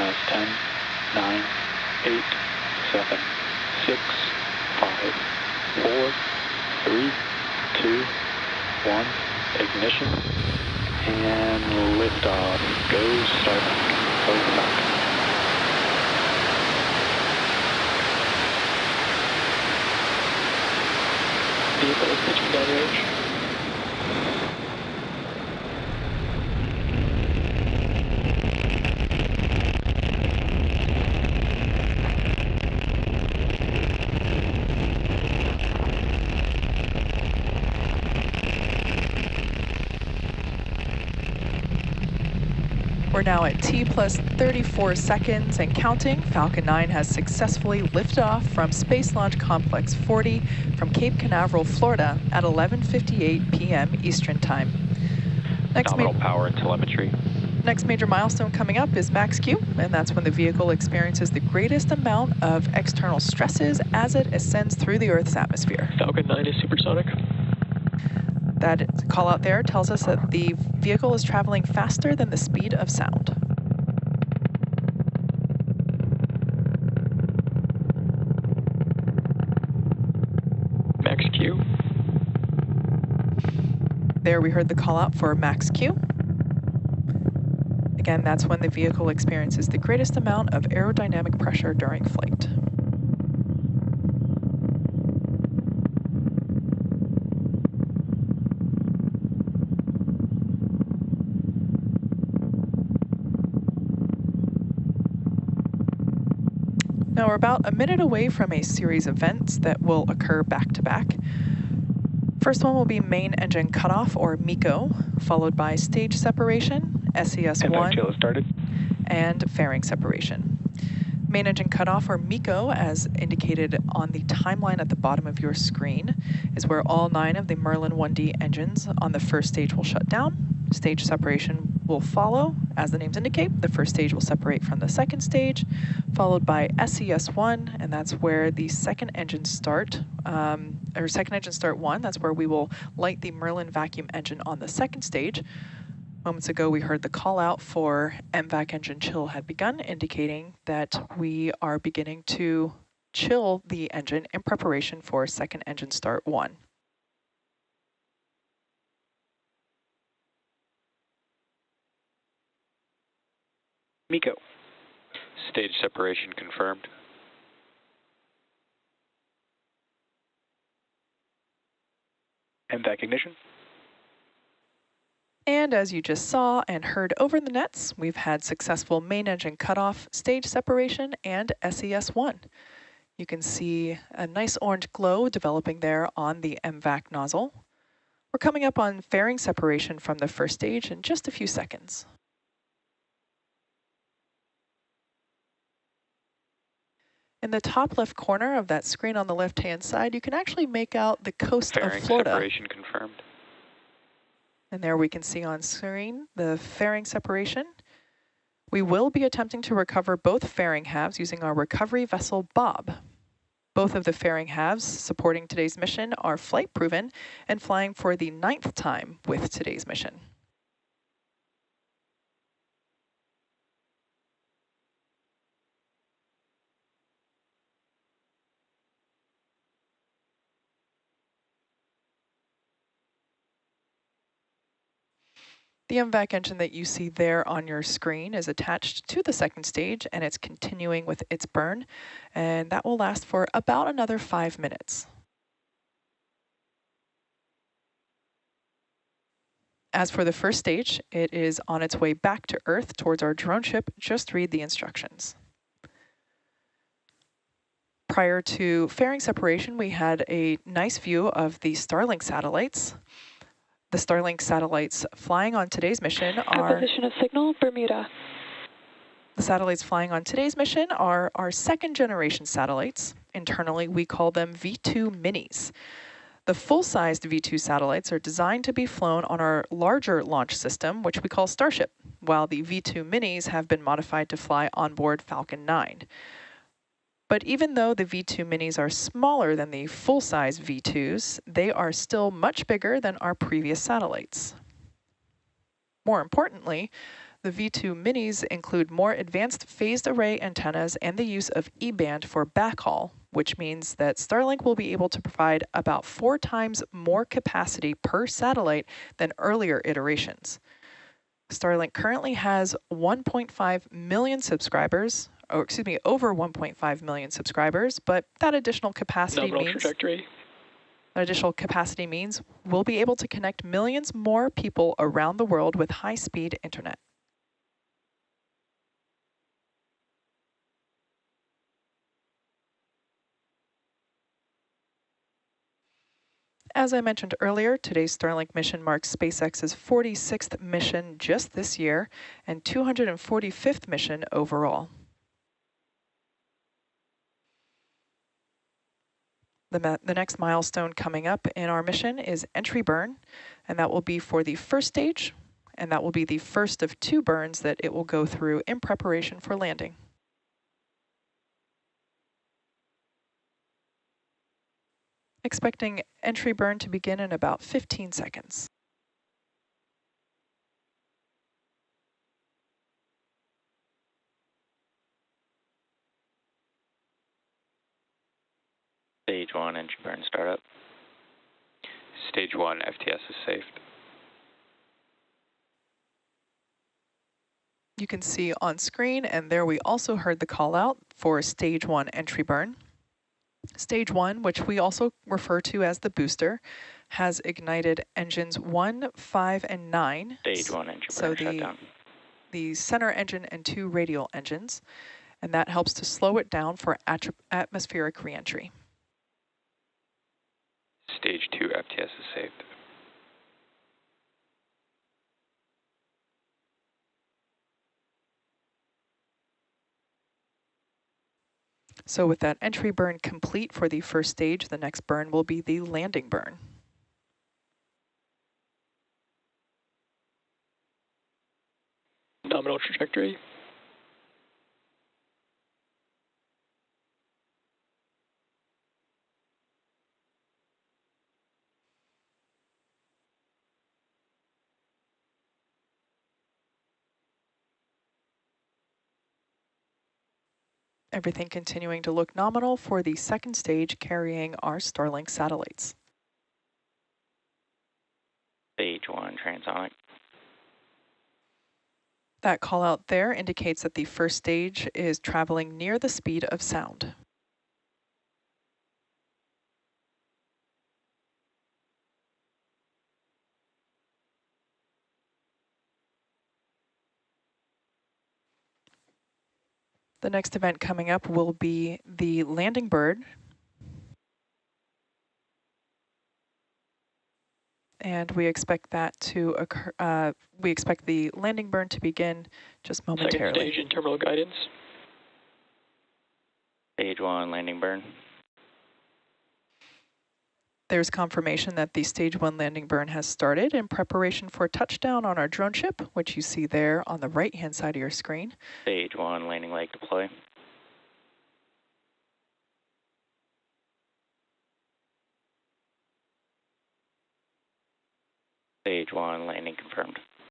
has 10, 9, 8, 7, 6, 5, 4, 3, 2, 1, ignition, and liftoff. Go Starlink. Go Falcon. Vehicle is pitching downrange. We're now at T plus 34 seconds and counting. Falcon 9 has successfully lifted off from Space Launch Complex 40 from Cape Canaveral, Florida at 11:58 p.m. Eastern Time. Nominal power and telemetry. Next major milestone coming up is max Q, and that's when the vehicle experiences the greatest amount of external stresses as it ascends through the Earth's atmosphere. Falcon 9 is supersonic. That call out there tells us that the vehicle is traveling faster than the speed of sound. Max Q. There we heard the call out for max Q. Again, that's when the vehicle experiences the greatest amount of aerodynamic pressure during flight. Now we're about a minute away from a series of events that will occur back to back. First one will be main engine cutoff, or MECO, followed by stage separation, SES-1, and fairing separation. Main engine cutoff, or MECO, as indicated on the timeline at the bottom of your screen, is where all 9 of the Merlin 1D engines on the first stage will shut down. Stage separation will follow, as the names indicate. The first stage will separate from the second stage, followed by SES-1, and that's where the second engine start, second engine start 1, that's where we will light the Merlin vacuum engine on the second stage. Moments ago, we heard the call out for MVAC engine chill had begun, indicating that we are beginning to chill the engine in preparation for second engine start 1. MECO. Stage separation confirmed. MVAC ignition. And as you just saw and heard over the nets, we've had successful main engine cutoff, stage separation, and SES-1. You can see a nice orange glow developing there on the MVAC nozzle. We're coming up on fairing separation from the first stage in just a few seconds. In the top left corner of that screen on the left-hand side, you can actually make out the coast of Florida. Separation confirmed. And there we can see on screen the fairing separation. We will be attempting to recover both fairing halves using our recovery vessel Bob. Both of the fairing halves supporting today's mission are flight proven and flying for the 9th time with today's mission. The MVAC engine that you see there on your screen is attached to the second stage, and it's continuing with its burn, and that will last for about another 5 minutes. As for the first stage, it is on its way back to Earth towards our drone ship. Just read the instructions. Prior to fairing separation, we had a nice view of the Starlink satellites. The Starlink satellites flying on today's mission are... Acquisition of signal, Bermuda. The satellites flying on today's mission are our second generation satellites. Internally, we call them V2 minis. The full-sized V2 satellites are designed to be flown on our larger launch system, which we call Starship, while the V2 minis have been modified to fly onboard Falcon 9. But even though the V2 minis are smaller than the full-size V2s, they are still much bigger than our previous satellites. More importantly, The V2 minis include more advanced phased array antennas and the use of E-band for backhaul, which means that Starlink will be able to provide about 4 times more capacity per satellite than earlier iterations. Starlink currently has 1.5 million subscribers, or excuse me, over 1.5 million subscribers, but that additional capacity means we'll be able to connect millions more people around the world with high-speed internet. As I mentioned earlier, today's Starlink mission marks SpaceX's 46th mission just this year and 245th mission overall. The next milestone coming up in our mission is entry burn, and that will be for the first stage, and that will be the first of 2 burns that it will go through in preparation for landing. Expecting entry burn to begin in about 15 seconds. Stage 1 entry burn startup. Stage 1 FTS is saved. You can see on screen, and there we also heard the call out for stage 1 entry burn. Stage 1, which we also refer to as the booster, has ignited engines 1, 5, and 9. Stage 1 entry burn shutdown. The center engine and 2 radial engines, and that helps to slow it down for atmospheric reentry. Stage 2 FTS is saved. So with that entry burn complete for the first stage, the next burn will be the landing burn. Nominal trajectory. Everything continuing to look nominal for the second stage carrying our Starlink satellites. Stage 1 transonic. That call out there indicates that the first stage is traveling near the speed of sound. The next event coming up will be the landing bird. And we expect that to occur, we expect the landing burn to begin just momentarily. Second stage in terminal guidance. Stage 1 landing burn. There's confirmation that the stage 1 landing burn has started in preparation for touchdown on our drone ship, which you see there on the right-hand side of your screen. Stage 1 landing leg deploy. Stage 1 landing confirmed.